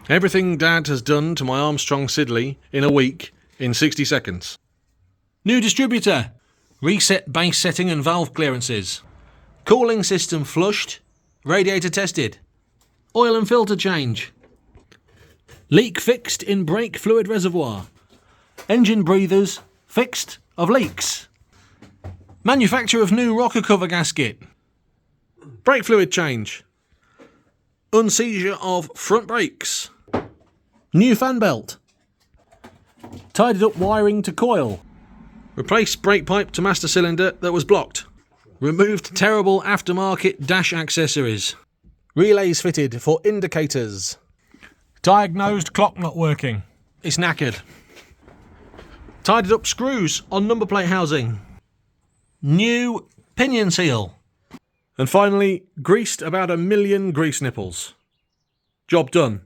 Everything Dad has done to my Armstrong Siddeley in a week in 60 seconds. New distributor. Reset base setting and valve clearances. Cooling system flushed. Radiator tested. Oil and filter change. Leak fixed in brake fluid reservoir. Engine breathers fixed of leaks. Manufacture of new rocker cover gasket. Brake fluid change. Unseizure of front brakes. New fan belt. Tidied up wiring to coil. Replaced brake pipe to master cylinder that was blocked. Removed terrible aftermarket dash accessories. Relays fitted for indicators. Diagnosed clock not working. It's knackered. Tidied up screws on number plate housing. New pinion seal. And finally, greased about 1 million grease nipples. Job done.